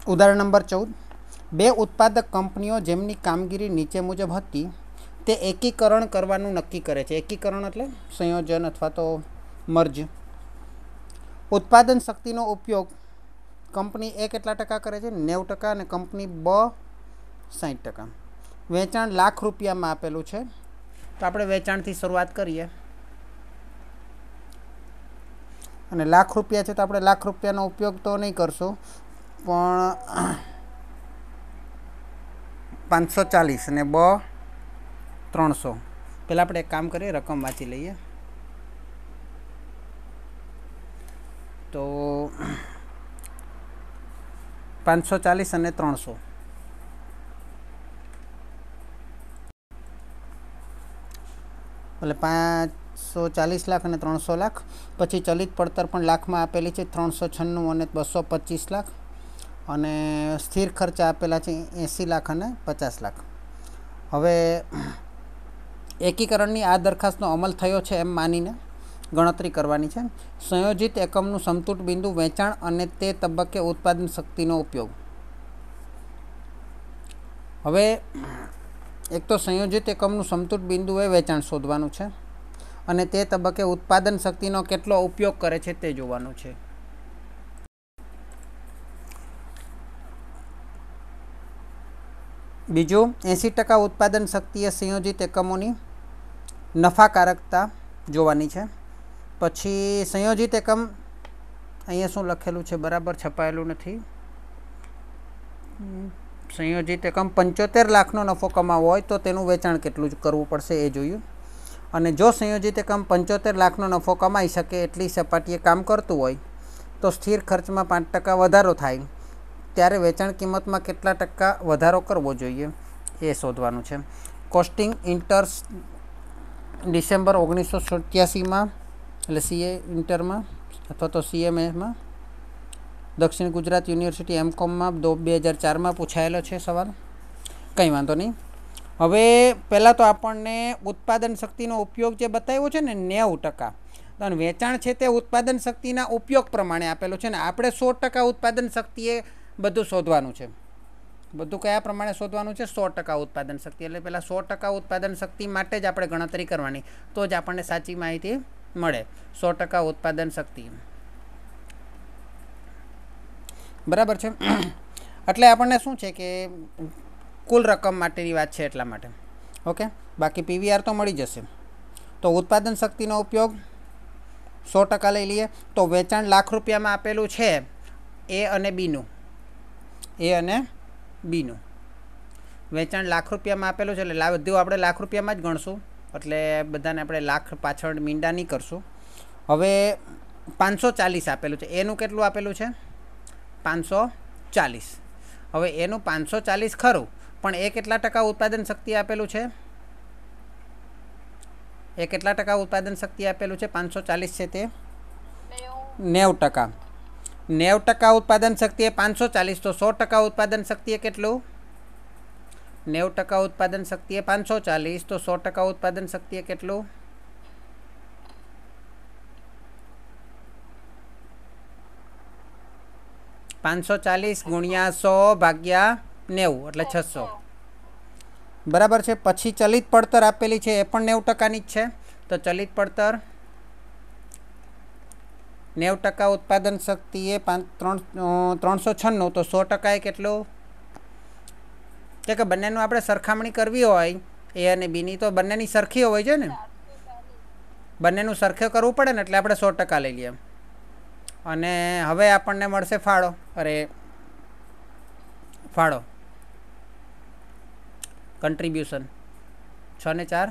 उदाहरण नंबर 14, બે ઉત્પાદક કંપનીઓ જેમની કામગીરી નીચે મુજબ હતી તે એકીકરણ કરવાનું નક્કી કરે છે. એકીકરણ એટલે સંયોજન અથવા તો મર્જ. ઉત્પાદન શક્તિનો ઉપયોગ કંપની એ કેટલા ટકા કરે છે? 90% અને કંપની બ 60%. વેચાણ લાખ રૂપિયામાં આપેલું છે, તો આપણે વેચાણથી શરૂઆત કરીએ. અને લાખ રૂપિયા છે તો આપણે લાખ રૂપિયાનો ઉપયોગ તો નહીં કરશું, પણ 540 અને બ 300. પહેલાં આપણે એક કામ કરીએ, રકમ વાંચી લઈએ. તો 540 અને 300 એટલે 540 લાખ અને 300 લાખ. પછી ચલિત પડતર પણ લાખમાં આપેલી છે, 396 અને 225 લાખ. અને સ્થિર ખર્ચા આપેલા છે 80 લાખ અને 50 લાખ. હવે એકીકરણની આ દરખાસ્તનો અમલ થયો છે એમ માનીને ગણતરી કરવાની છે. સંયોજિત એકમનું સમતૂર બિંદુ વેચાણ અને તે તબક્કે ઉત્પાદન શક્તિનો ઉપયોગ. હવે એક તો સંયોજિત એકમનું સમતૂર બિંદુ એ વેચાણ શોધવાનું છે અને તે તબક્કે ઉત્પાદન શક્તિનો કેટલો ઉપયોગ કરે છે તે જોવાનું છે. બીજું, 80% ઉત્પાદન શક્તિએ સંયોજિત એકમોની નફાકારકતા જોવાની છે. પછી સંયોજિત એકમ, અહીંયા શું લખેલું છે બરાબર છપાયેલું નથી. સંયોજિત એકમ 75 લાખનો નફો કમાવો હોય તો તેનું વેચાણ કેટલું કરવું પડશે એ જોયું. અને જો સંયોજિત એકમ 75 લાખનો નફો કમાઈ શકે એટલી સપાટીએ કામ કરતું હોય તો સ્થિર ખર્ચમાં 5% વધારો થાય ત્યારે વેચાણ કિંમતમાં કેટલા ટકા વધારો કરવો જોઈએ એ શોધવાનું છે. કોસ્ટિંગ ઇન્ટર્સ ડિસેમ્બર 1987માં, એટલે સીએ ઇન્ટરમાં અથવા તો સીએમએમાં, દક્ષિણ ગુજરાત યુનિવર્સિટી એમકોમમાં 2004માં પૂછાયેલો છે સવાલ. કંઈ વાંધો નહીં. હવે પહેલાં તો આપણને ઉત્પાદન શક્તિનો ઉપયોગ જે બતાવ્યો છે ને 90%, અને વેચાણ છે તે ઉત્પાદન શક્તિના ઉપયોગ પ્રમાણે આપેલું છે ને આપણે 100% ઉત્પાદન શક્તિએ બધું શોધવાનું છે. બધું કયા પ્રમાણે શોધવાનું છે? 100% ઉત્પાદન શક્તિ. એટલે પહેલાં 100% ઉત્પાદન શક્તિ માટે જ આપણે ગણતરી કરવાની, તો જ આપણને સાચી માહિતી મળે. 100% ઉત્પાદન શક્તિ બરાબર છે. એટલે આપણને શું છે કે કુલ રકમ માટેની વાત છે એટલા માટે. ઓકે, બાકી પીવીઆર તો મળી જશે. તો ઉત્પાદન શક્તિનો ઉપયોગ 100% લઈ લઈએ. તો વેચાણ લાખ રૂપિયામાં આપેલું છે એ અને બીનું. વેચાણ લાખ રૂપિયામાં આપેલું છે એટલે બધું આપણે લાખ રૂપિયામાં જ ગણશું. એટલે બધાને આપણે લાખ પાછળ મીંડા નહીં કરશું. હવે 540 આપેલું છે, એનું કેટલું આપેલું છે? 540. હવે એનું 540 ખરું, પણ એ કેટલા ટકા ઉત્પાદન શક્તિ આપેલું છે? એ કેટલા ટકા ઉત્પાદન શક્તિ આપેલું છે? 540 છે તે 90%. 90% ઉત્પાદન શક્તિ એ 540, તો 100% ઉત્પાદન શક્તિ એ કેટલું? 90% ઉત્પાદન શક્તિ એ 540, તો 100% ઉત્પાદન શક્તિ એ કેટલું? 540 ગુણ્યા 100 ભાગ્યા 90 એટલે 600. બરાબર છે. પછી ચલિત પડતર આપેલી છે એ પણ 90%ની જ છે. તો ચલિત પડતર 90% ઉત્પાદન શક્તિ એ 396, તો 100% એ કેટલું? કે બંનેનું આપણે સરખામણી કરવી હોય એ અને બીની, તો બંનેની સરખી હોય છે ને, બંનેનું સરખે કરવું પડે ને, એટલે આપણે 100% લઈ લઈએ. અને હવે આપણને મળશે ફાળો. ફાળો કન્ટ્રીબ્યુશન 6 ને 4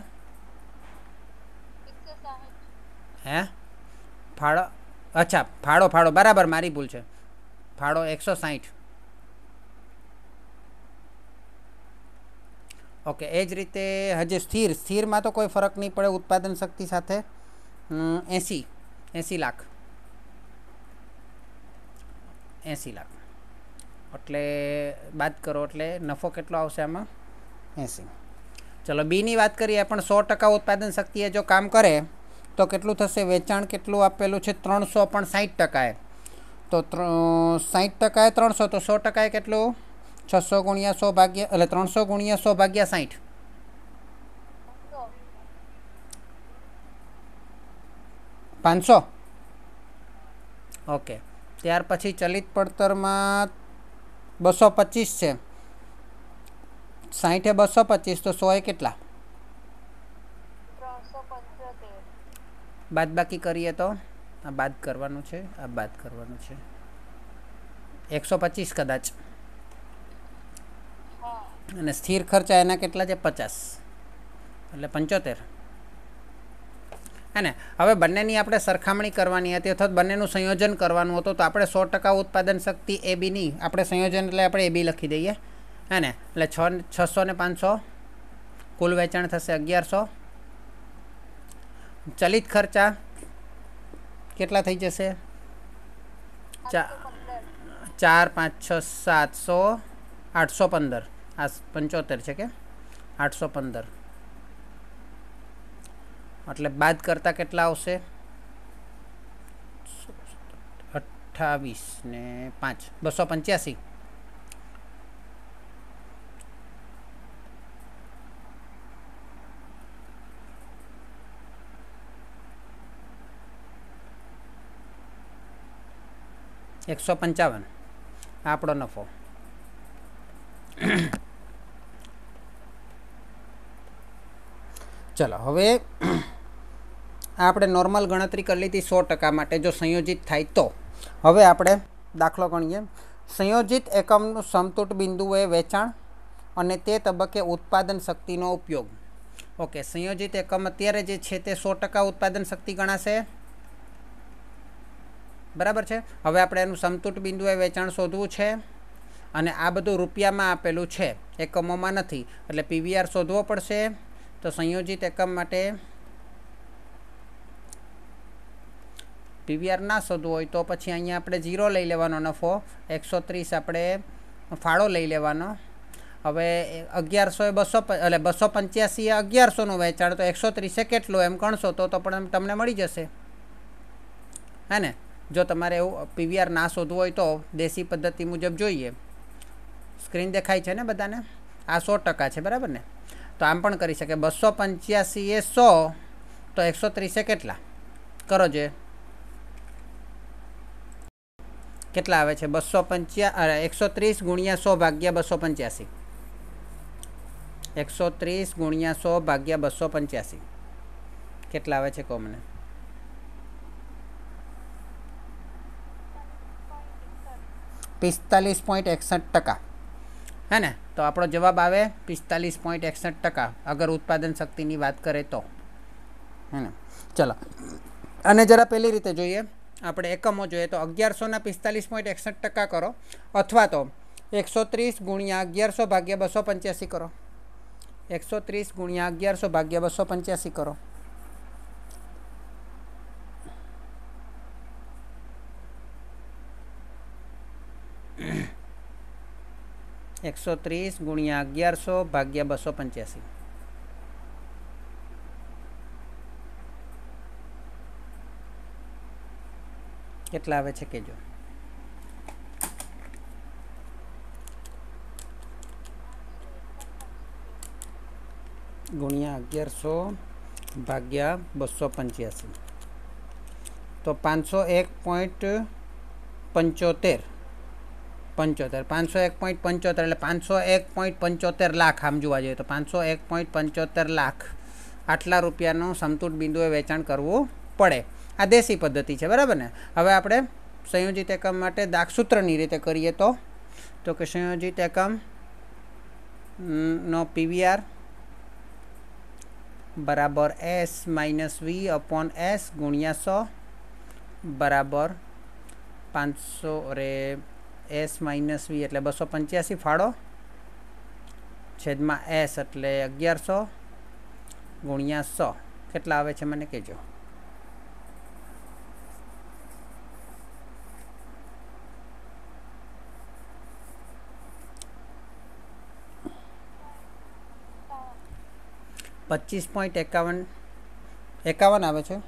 હે ફાળો, અચ્છા ફાળો બરાબર, મારી ભૂલ છે. ફાળો 160. ઓકે, એ જ રીતે હજી સ્થિરમાં તો કોઈ ફરક નહીં પડે ઉત્પાદન શક્તિ સાથે. 80 લાખ એટલે બાદ કરો એટલે નફો કેટલો આવશે આમાં? 80. ચલો બીની વાત કરીએ. પણ 100% ઉત્પાદન શક્તિએ જો કામ કરે તો કેટલું થશે? વેચાણ કેટલું આપેલું છે? 300, પણ 60%. તો 60% 300 તો 100% કેટલું 600 ગુણ્યા 100 ભાગ્યા એટલે 300 ગુણ્યા 100 ભાગ્યા 60 500. ઓકે, ત્યાર પછી ચલિત પડતરમાં 225 છે. 60 એ 225 તો 100 એ કેટલા? 375. બાદ બાકી કરીએ તો આ બાદ કરવાનું છે, આ બાદ કરવાનું છે. 125 કદાચ. અને સ્થિર ખર્ચા એના કેટલા છે? 50, એટલે 75. હે ને? હવે બંનેની આપણે સરખામણી કરવાની હતી અથવા બંનેનું સંયોજન કરવાનું હતું, તો આપણે 100% ઉત્પાદન શક્તિ એ બીની આપણે સંયોજન એટલે આપણે એ બી લખી દઈએ. હે ને? એટલે 600 ને 500 કુલ વેચાણ થશે 1100. ચલિત ખર્ચા કેટલા થઈ જશે? 4 5 6 700 815. આ 75 છે કે 815, એટલે બાદ કરતા કેટલા આવશે? 28 ને 5 285. $155 આપણો નફો. ચલો હવે આપણે નોર્મલ ગણતરી કરી લીધી 100% માટે જો સંયોજિત થાય તો. હવે આપણે દાખલો ગણીએ. સંયોજિત એકમનું સમતૂટ બિંદુએ વેચાણ અને તે તબક્કે ઉત્પાદન શક્તિનો ઉપયોગ. ઓકે, સંયોજિત એકમ અત્યારે જે છે તે 100% ઉત્પાદન શક્તિ ગણાશે. બરાબર છે. હવે આપણે એનું સમતૂટ બિંદુએ વેચાણ શોધવું છે અને આ બધું રૂપિયામાં આપેલું છે, એકમોમાં નથી, એટલે પીવીઆર શોધવો પડશે. તો સંયોજિત એકમ માટે પીવીઆર ના શોધવું હોય તો પછી અહીંયા આપણે 0 લઈ લેવાનો નફો, 130 આપણે ફાળો લઈ લેવાનો. હવે 1100 એ 200 એટલે 285 એ 1100નું વેચાણ, તો 130 એ કેટલું એમ ગણશો તો પણ તમને મળી જશે. હે ને? જો તમારે એવું પીવીઆર ના શોધવું હોય તો દેશી પદ્ધતિ મુજબ જોઈએ. સ્ક્રીન દેખાય છે ને બધાને? આ 100% છે, બરાબર ને? તો આમ પણ કરી શકે. 285 એ 100 તો 130 એ કેટલા? કરો જે કેટલા આવે છે? 130 ગુણ્યા 100 ભાગ્યા 285. 130 ગુણ્યા 100 ભાગ્યા 285 કેટલા આવે છે? કહો મને. 45.61%. હે ને? તો આપણો જવાબ આવે 45.61% અગર ઉત્પાદન શક્તિની વાત કરે તો. હે ને? ચલો, અને જરા પેલી રીતે જોઈએ, આપણે એકમો જોઈએ તો 1100ના 45.61% કરો, અથવા તો 130 ગુણ્યા 1100 ભાગ્યા 285 કરો. 130 ગુણ્યા 1100 ભાગ્યા 285 કરો. 130 ગુણ્યા 1100 ભાગ્યા 285 કેટલા આવે છે કહેજો. ગુણ્યા 1100 ભાગ્યા 285 તો 501.75 501.75 એટલે 501.75 લાખ. આમ જોવા જઈએ તો 501.75 લાખ આટલા રૂપિયાનું સમતૂટ બિંદુએ વેચાણ કરવું પડે. આ દેશી પદ્ધતિ છે, બરાબર ને? હવે આપણે સંયોજિત એકમ માટે દાખસૂત્રની રીતે કરીએ તો કે સંયોજિત એકમ નો પીવીઆર બરાબર S - V અપોન S ગુણ્યા 100 બરાબર 500 S - V એટલે 285 ફાળો છેદમાં S એટલે 1100 ગુણ્યા 100 કેટલા આવે છે મને કહેજો. $25.51 આવે છે.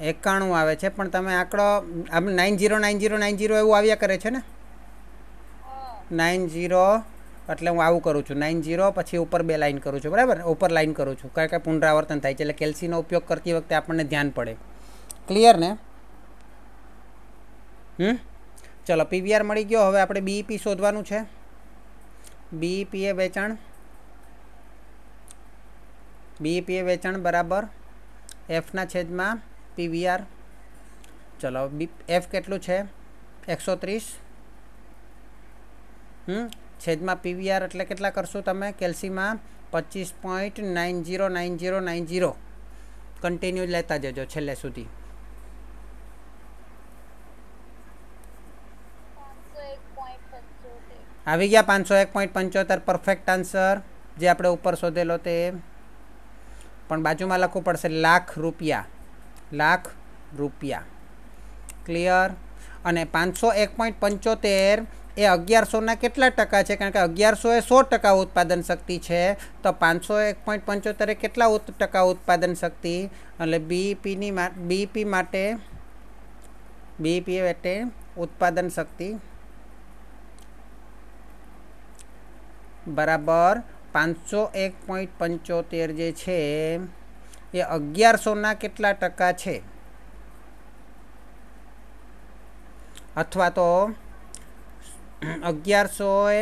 91 આવે છે, પણ તમે આંકડો આમ 909090 એવું આવ્યા કરે છે ને 90 એટલે હું આવું કરું છું 90 પછી ઉપર 2 લાઈન કરું છું, બરાબર, ઉપર લાઈન કરું છું કારણ કે પુનરાવર્તન થાય છે એટલે કેલ્સીનો ઉપયોગ કરતી વખતે આપણને ધ્યાન પડે. ક્લિયર ને? ચલો પીવીઆર મળી ગયો. હવે આપણે બીઈપી શોધવાનું છે. બીઈપી એ વેચાણ બરાબર એફના છેદમાં પીવીઆર. ચલો એફ કેટલું છે 130 છેદમાં પીવીઆર એટલે કેટલા કરશો તમે કેલ્સીમાં 25.909090 કન્ટિન્યુ લેતા જજો છેલ્લે સુધી. આવી ગયા 501.75 પરફેક્ટ આન્સર જે આપણે ઉપર શોધેલો તે, પણ બાજુમાં લખવું પડશે લાખ રૂપિયા. ક્લિયર? અને 501.75 એ 1100ના કેટલા ટકા છે? કારણ કે 1100 એ 100% ઉત્પાદન શક્તિ છે, તો 501.75 એ કેટલા ટકા ઉત્પાદન શક્તિ? એટલે બીઈપી માટે ઉત્પાદન શક્તિ બરાબર 501.75 જે છે એ 1100ના કેટલા ટકા છે? અથવા તો 1100 એ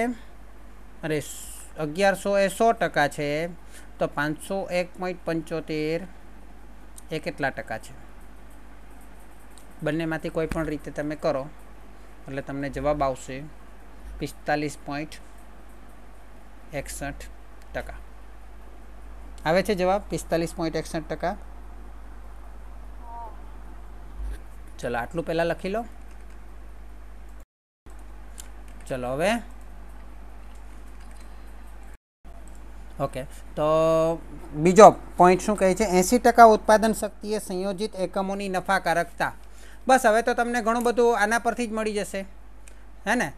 100% છે, તો 501.75 એ કેટલા ટકા છે? બંનેમાંથી કોઈ પણ રીતે તમે કરો એટલે તમને જવાબ આવશે 45.61%. આવે છે જવાબ 45.61%? ચલો આટલું પહેલાં લખી લો. ચલો હવે ઓકે, તો બીજો પોઈન્ટ શું કહે છે? 80% ઉત્પાદન શક્તિ એ સંયોજિત એકમોની નફાકારકતા. બસ હવે તો તમને ઘણું બધું આના પરથી જ મળી જશે, હે ને?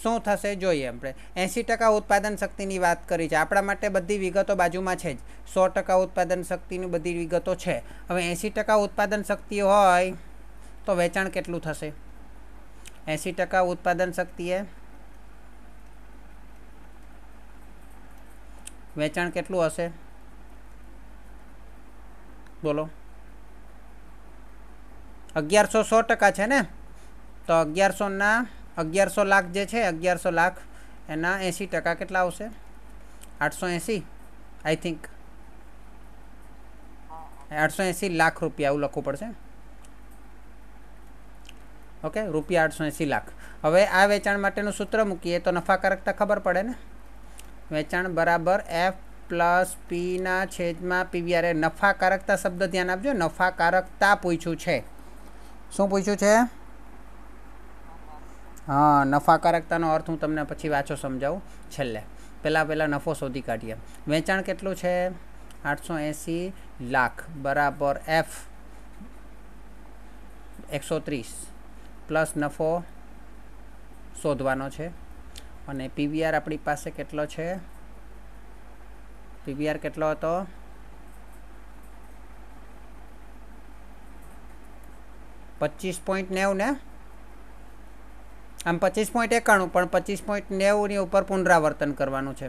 શું થશે જોઈએ આપણે. 80% ઉત્પાદન શક્તિની વાત કરી છે, આપણા માટે બધી વિગતો બાજુમાં છે જ. 100% ઉત્પાદન શક્તિની બધી વિગતો છે. હવે 80% ઉત્પાદન શક્તિ હોય તો વેચાણ કેટલું થશે? 80% ઉત્પાદન શક્તિએ વેચાણ કેટલું હશે? બોલો. 1100 100% છે ને, તો 1100 લાખ જે છે 1100 લાખ એના 80% કેટલા આવશે? 880 આઈ થિંક 880 લાખ રૂપિયા એવું લખવું પડશે. ઓકે, રૂપિયા 880 લાખ. હવે આ વેચાણ માટેનું સૂત્ર મૂકીએ તો નફાકારકતા ખબર પડે ને. વેચાણ બરાબર એફ પ્લસ પીના છેદમાં પીવીઆર. નફાકારકતા શબ્દ ધ્યાન આપજો, નફાકારકતા પૂછ્યું છે. શું પૂછ્યું છે? હા, નફાકારકતાનો અર્થ હું તમને પછી વાંચો સમજાવું છેલ્લે. પહેલાં નફો શોધી કાઢીએ. વેચાણ કેટલું છે? 880 લાખ બરાબર એફ 130 પ્લસ નફો શોધવાનો છે. અને પીવીઆર આપણી પાસે કેટલો છે? પીવીઆર કેટલો હતો? 25.90 ને? આમ 25.91 પણ 25.90ની ઉપર પુનરાવર્તન કરવાનું છે.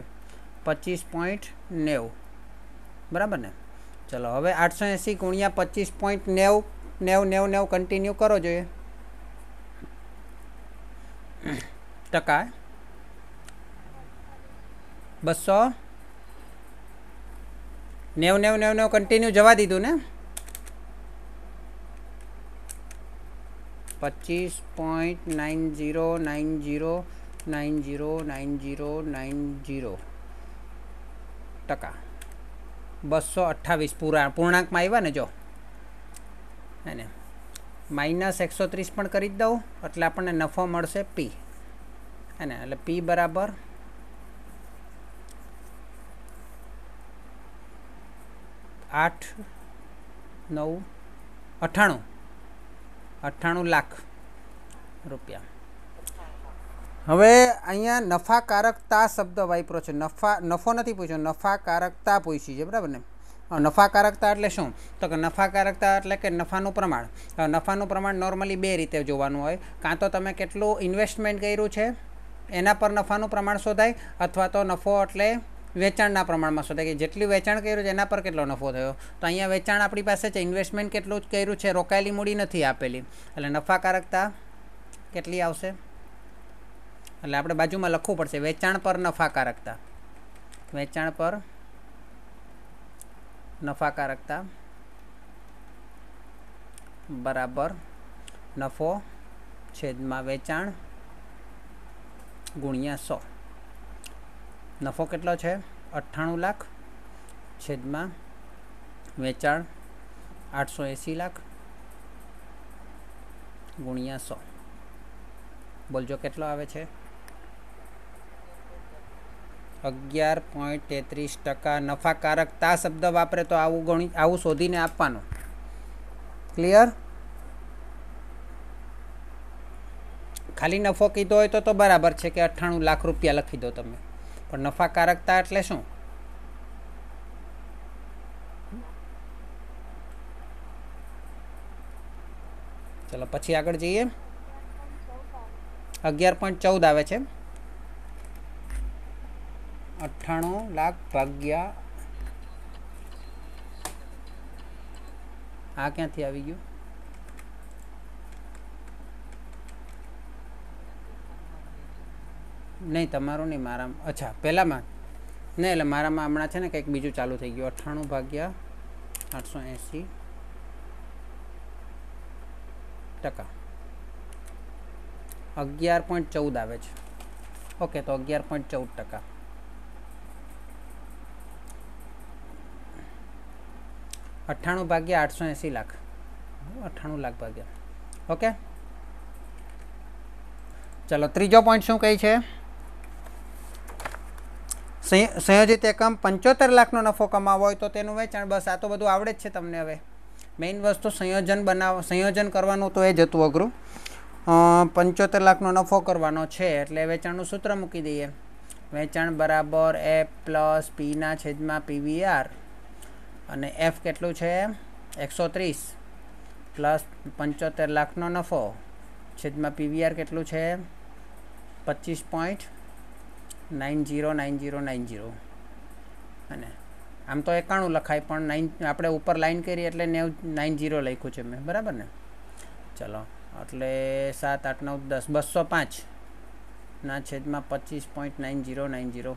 25.90 બરાબર ને? ચલો હવે 880 ગુણ્યા 25.90 કન્ટિન્યુ કરો જોઈએ ટકા. 290 કન્ટિન્યુ જવા દીધું ને? 25.9090909090 ટકા 228 પૂર્ણાંકમાં આવ્યા ને? જો એને -130 પણ કરી જ દઉં એટલે આપણને નફો મળશે પી, હે ને? એટલે પી બરાબર 98 લાખ રૂપિયા. હવે અહીંયા નફાકારકતા શબ્દ વાપરો છે. નફો નથી પૂછ્યો, નફાકારકતા પૂછી છે, બરાબર ને? નફાકારકતા એટલે શું? તો કે નફાકારકતા એટલે કે નફાનું પ્રમાણ. નફાનું પ્રમાણ નોર્મલી બે રીતે જોવાનું હોય. કાં તો તમે કેટલું ઇન્વેસ્ટમેન્ટ કર્યું છે એના પર નફાનું પ્રમાણ શોધાય, અથવા તો નફો એટલે વેચાણના પ્રમાણમાં શોધાય કે જેટલું વેચાણ કર્યું છે એના પર કેટલો નફો થયો. તો અહીંયા વેચાણ આપણી પાસે છે, ઇન્વેસ્ટમેન્ટ કેટલું જ કર્યું છે, રોકાયેલી મૂડી નથી આપેલી, એટલે નફાકારકતા કેટલી આવશે? એટલે આપણે બાજુમાં લખવું પડશે વેચાણ પર નફાકારકતા. વેચાણ પર નફાકારકતા બરાબર નફો છેદમાં વેચાણ ગુણ્યા 100. નફો કેટલો છે? 98 લાખ છેદમાં વેચાણ 880 લાખ ગુણ્યા 100. બોલજો કેટલો આવે છે? 11.33%. નફાકારકતા શબ્દ વાપરે તો આવું શોધીને આપવાનું. ક્લિયર? ખાલી નફો કીધો હોય તો બરાબર છે કે 98 લાખ રૂપિયા લખી દો તમે, પણ નફાકારકતા એટલે શું? ચલો પછી આગળ જઈએ. 11.14 આવે છે. 98 લાખ ભાગ્યા આ ક્યાંથી આવી ગયું? નહીં તમારું નહીં, મારામાં. અચ્છા પહેલાંમાં નહીં, એટલે મારામાં હમણાં છે ને કંઈક બીજું ચાલુ થઈ ગયું. 98 ભાગ્યા 880 ટકા 11.14 આવે છે. ઓકે, તો 11.14%. 98 ભાગ્યા 880 લાખ, 98 લાખ ભાગ્યા. ઓકે, ચલો ત્રીજો પોઈન્ટ શું કહે છે? સંયોજિત એકમ 75 લાખનો નફો કમાવો હોય તો તેનું વેચાણ. બસ આ તો બધું આવડે જ છે તમને. હવે મેઇન વસ્તુ સંયોજન કરવાનું તો એ જ હતું અઘરું. 75 લાખનો નફો કરવાનો છે એટલે વેચાણનું સૂત્ર મૂકી દઈએ. વેચાણ બરાબર એ પ્લસ પીના છેદમાં પીવીઆર, અને એફ કેટલું છે? 130 પ્લસ 75 લાખનો નફો છેદમાં પીવીઆર કેટલું છે? 25.909090. અને આમ તો 91 લખાય, પણ આપણે ઉપર લાઈન કરી એટલે 90 લખ્યું છે મેં, બરાબર ને? ચલો, એટલે 7 8 9 10 205 ના છેદમાં 25.9090.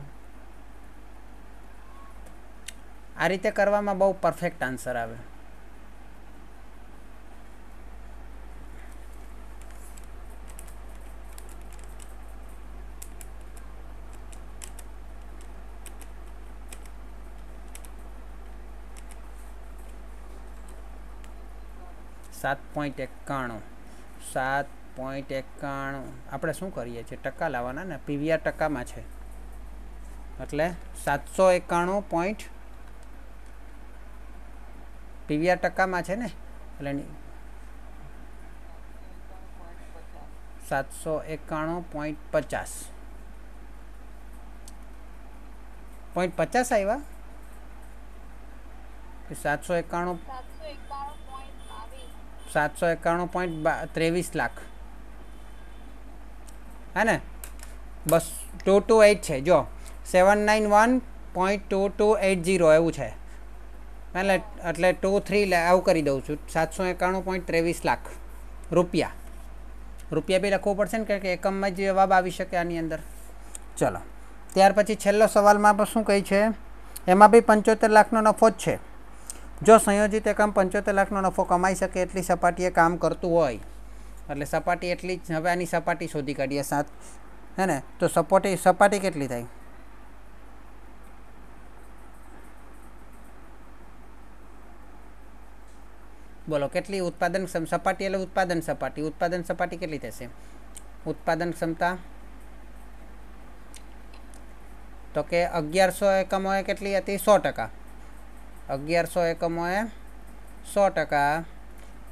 આ રીતે કરવામાં બહુ પરફેક્ટ આન્સર આવે. .91 આપણે શું કરીએ છીએ? ટકા લાવવાના ને. પીવીઆર ટકામાં છે એટલે 791. પીવીઆર ટકામાં છે ને, એટલે 791.50 આવ્યા. 791.23 લાખ હે ને? બસ 228 છે. જો 791.2280 એવું છે, એટલે 23 આવું કરી દઉં છું. 791.23 લાખ રૂપિયા. રૂપિયા બી લખવું પડશે ને, કારણ કે એકમમાં જ જવાબ આવી શકે આની અંદર. ચલો, ત્યાર પછી છેલ્લો સવાલમાં શું કહે છે? એમાં બી 75 લાખનો નફો જ છે. જો સંયોજિત એકમ 75 લાખનો નફો કમાઈ શકે એટલી સપાટીએ કામ કરતું હોય, એટલે સપાટી એટલી જ. હવે આની સપાટી શોધી કાઢીએ 7, હે ને? તો સપાટી કેટલી થાય? બોલો કેટલી? ઉત્પાદન સપાટી એટલે ઉત્પાદન સપાટી. ઉત્પાદન સપાટી કેટલી થશે? ઉત્પાદન ક્ષમતા તો કે 1100 એકમોએ કેટલી હતી? 100%. 1100 એકમોએ 100%,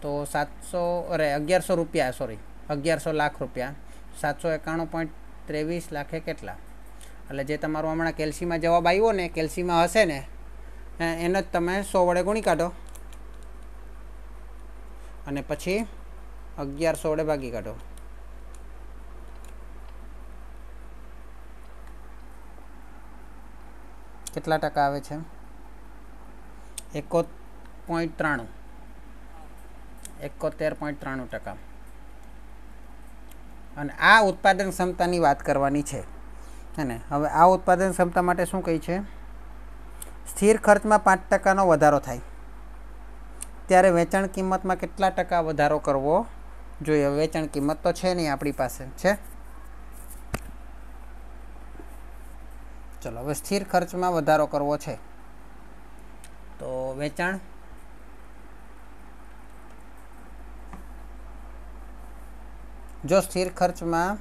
તો 1100 રૂપિયા, સોરી 1100 લાખ રૂપિયા. 791.23 લાખે કેટલા? એટલે જે તમારું હમણાં કેલ્સીમાં જવાબ આવ્યો ને, કેલ્સીમાં હશે ને, એને જ તમે 100 વડે ગુણી કાઢો અને પછી 1100 વડે ભાગી કાઢો. કેટલા ટકા આવે છે? 71.93%. અને આ ઉત્પાદન ક્ષમતાની વાત કરવાની છે. હે ને? હવે આ ઉત્પાદન ક્ષમતા માટે શું કહી છે? સ્થિર ખર્ચમાં 5% વધારો થાય ત્યારે વેચાણ કિંમતમાં કેટલા ટકા વધારો કરવો જોઈએ? વેચાણ કિંમત તો છે નહીં આપણી પાસે, છે? ચલો, હવે સ્થિર ખર્ચમાં વધારો કરવો છે તો વેચાણ જો સ્થિર ખર્ચમાં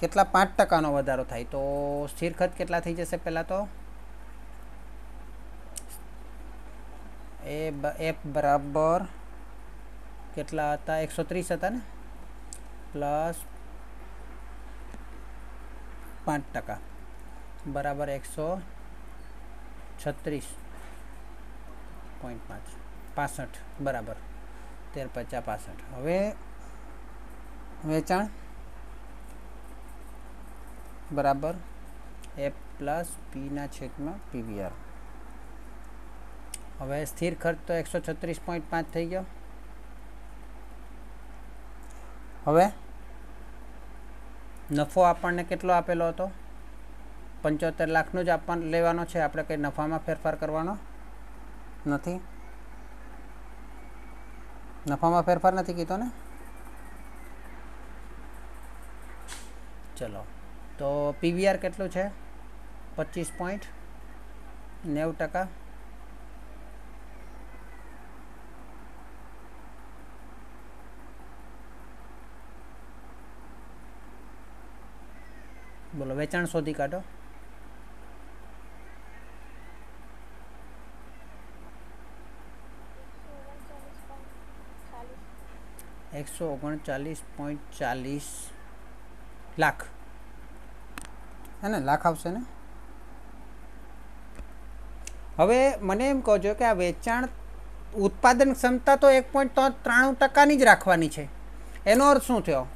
કેટલા 5%નો વધારો થાય તો સ્થિર ખર્ચ કેટલા થઈ જશે? પહેલાં તો એફ બરાબર કેટલા હતા? 130 હતા ને, પ્લસ 5% બરાબર 136.5 બરાબર 13×5 = 65. હવે વેચાણ બરાબર એફ પ્લસ પીના છેદમાં પીવીઆર. હવે સ્થિર ખર્ચ તો 136.5 થઈ ગયો. હવે નફો આપણને કેટલો આપેલો હતો? 75 લાખનો જ લેવાનો છે. આપણે કંઈ નફામાં ફેરફાર કરવાનો નથી. નફામાં ફેરફાર નથી કીધો ને. ચલો, તો પીવીઆર કેટલું છે? 25.90%. બોલો, વેચાણ શોધી કાઢો. 139.40 લાખ. હે ને? લાખ આવશે ને. હવે મને એમ કહો છો કે આ વેચાણ ઉત્પાદન ક્ષમતા તો 1.93%ની જ રાખવાની છે. એનો અર્થ શું થયો?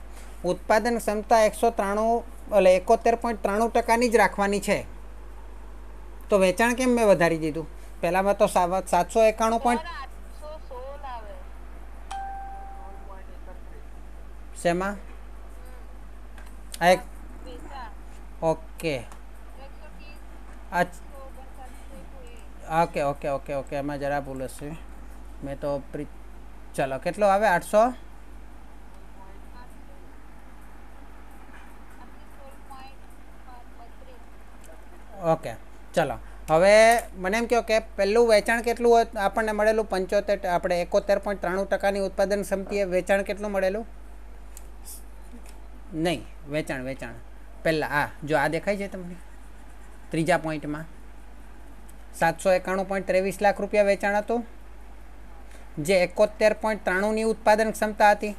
ઉત્પાદન ક્ષમતા 71.93%ની જ રાખવાની છે તો વેચાણ કેમ મેં વધારી દીધું? પહેલામાં તો 791. શેમાં? એક okay okay okay okay okay એમાં જરા ભૂલ હશે. મેં તો ચલો, કેટલો આવે? 800. ઓકે, ચલો. હવે મને એમ કહો કે પહેલું વેચાણ કેટલું આપણને મળેલું? 75. આપણે 71.93%ની ઉત્પાદન ક્ષમતાએ વેચાણ કેટલું મળેલું? નહીં, વેચાણ પહેલાં આ જો આ દેખાય છે તમને ત્રીજા પોઈન્ટમાં 791.23 લાખ રૂપિયા વેચાણ હતું, જે 71.93ની ઉત્પાદન ક્ષમતા હતી.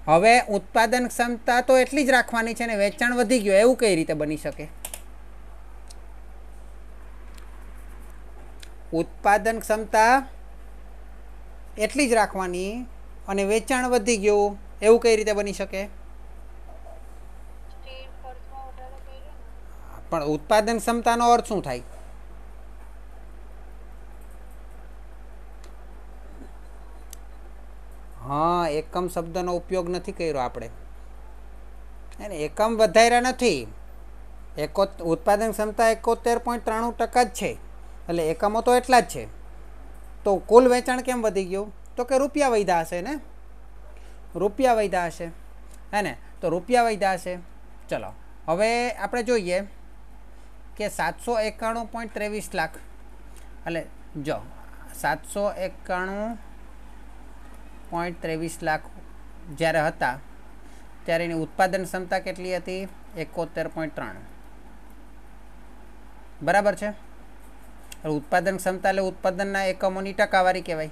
હવે ઉત્પાદન ક્ષમતા તો એટલી જ રાખવાની છે ને વેચાણ વધી ગયું, એવું કઈ રીતે બની શકે? ઉત્પાદન ક્ષમતા એટલી જ રાખવાની અને વેચાણ વધી ગયું, એવું કઈ રીતે બની શકે? પણ ઉત્પાદન ક્ષમતાનો અર્થ શું થાય? હા, એકમ શબ્દનો ઉપયોગ નથી કર્યો આપણે. એને એકમ વધાર્યા નથી. ઉત્પાદન ક્ષમતા 71.93% જ છે, એટલે એકમો તો એટલા જ છે. તો કુલ વેચાણ કેમ વધી ગયું? તો કે રૂપિયા વધ્યા હશે ને. રૂપિયા વધ્યા હશે, હે ને? તો રૂપિયા વધ્યા હશે. ચલો, હવે આપણે જોઈએ કે 791.23 લાખ, એટલે જો 791.23 લાખ જ્યારે હતા ત્યારે એની ઉત્પાદન ક્ષમતા કેટલી હતી? 71.3. બરાબર છે. ઉત્પાદન ક્ષમતા એટલે ઉત્પાદનના એકમોની ટકાવારી કહેવાય.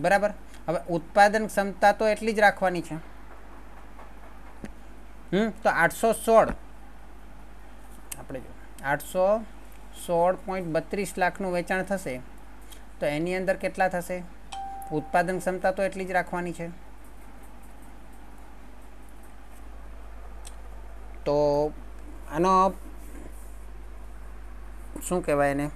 બરાબર. હવે ઉત્પાદન ક્ષમતા તો એટલી જ રાખવાની છે. તો 816 આપણે જો 816 16.32 લાખનું વેચાણ થશે તો એની અંદર કેટલા થશે? ઉત્પાદન ક્ષમતા તો એટલી જ રાખવાની છે. તો આનો શું કહેવાય એને?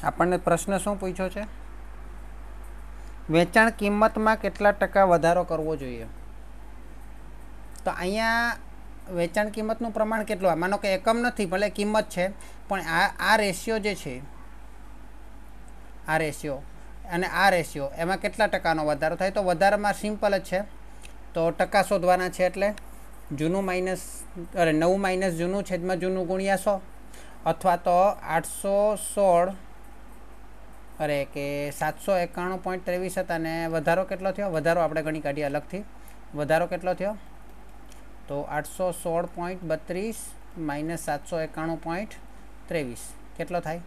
આપણને પ્રશ્ન શું પૂછ્યો છે? વેચાણ કિંમતમાં કેટલા ટકા વધારો કરવો જોઈએ? તો અહીંયા વેચાણ કિંમતનું પ્રમાણ કેટલું? માનો કે એકમ નથી, ભલે કિંમત છે, પણ આ રેશિયો જે છે, આ રેશિયો અને આ રેશિયો, એમાં કેટલા ટકાનો વધારો થાય? તો વધારામાં સિમ્પલ જ છે. તો ટકા શોધવાના છે, એટલે જૂનું માઇનસ નવું માઇનસ જૂનું છેદમાં જૂનું ગુણ્યા 100, અથવા તો 816 કે 791.23 હતા ને વધારો કેટલો થયો? વધારો આપણે ગણી કાઢીએ અલગથી. વધારો કેટલો થયો? તો 816.32 માઇનસ 791.23 કેટલો થાય?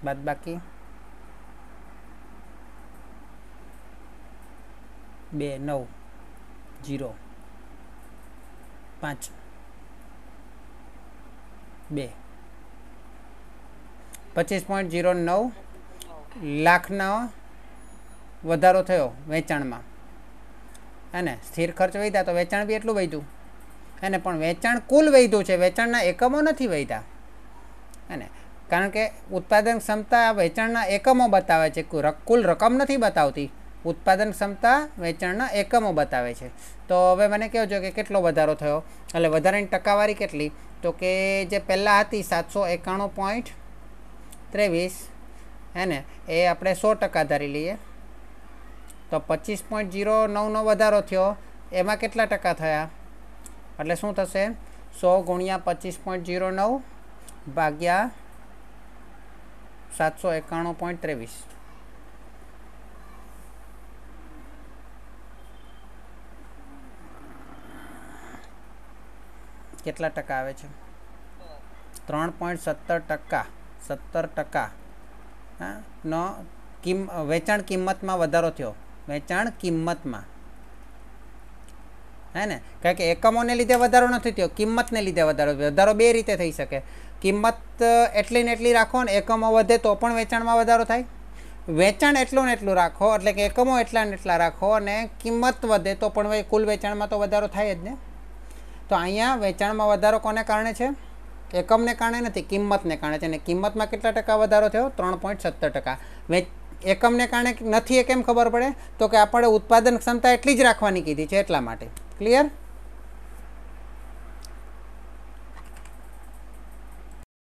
બાદ બાકી 2 9 0 5 2 25.09 લાખનો વધારો થયો વેચાણમાં. અને સ્થિર ખર્ચ વધ્યા તો વેચાણ બી એટલું વધ્યું. અને પણ વેચાણ કુલ વધ્યું છે, વેચાણના એકમો નથી વધ્યા. અને કારણ કે ઉત્પાદન ક્ષમતા વેચાણના એકમો બતાવે છે, કુલ રકમ નથી બતાવતી. ઉત્પાદન ક્ષમતા વેચાણના એકમો બતાવે છે. તો હવે મને કહો છો કે કેટલો વધારો થયો, એટલે વધારાની ટકાવારી કેટલી? તો કે જે પહેલાં હતી 791.23 હે ને, એ આપણે 100% ધારી લઈએ. તો 25.09નો વધારો થયો, એમાં કેટલા ટકા થયા? એટલે શું થશે? 100 ગુણ્યા 25.09 ભાગ્યા 791.23. કેટલા ટકા આવે છે? 3.17%. 17% હા નો વેચાણ કિંમતમાં વધારો થયો. વેચાણ કિંમતમાં, હે ને? કારણ કે એકમોને લીધે વધારો નથી થયો, કિંમતને લીધે વધારો. વધારો બે રીતે થઈ શકે. કિંમત એટલી ને એટલી રાખો ને એકમો વધે તો પણ વેચાણમાં વધારો થાય. વેચાણ એટલું ને એટલું રાખો, એટલે કે એકમો એટલા ને એટલા રાખો, અને કિંમત વધે તો પણ કુલ વેચાણમાં તો વધારો થાય જ ને. તો અહીંયા વેચાણમાં વધારો કોને કારણે છે? એકમને કારણે નથી, કિંમતને કારણે છે. અને કિંમતમાં કેટલા ટકા વધારો થયો? 3.17%. એકમને કારણે નથી એ કેમ ખબર પડે? તો કે આપણે ઉત્પાદન ક્ષમતા એટલી જ રાખવાની કીધી છે, એટલા માટે. ક્લિયર?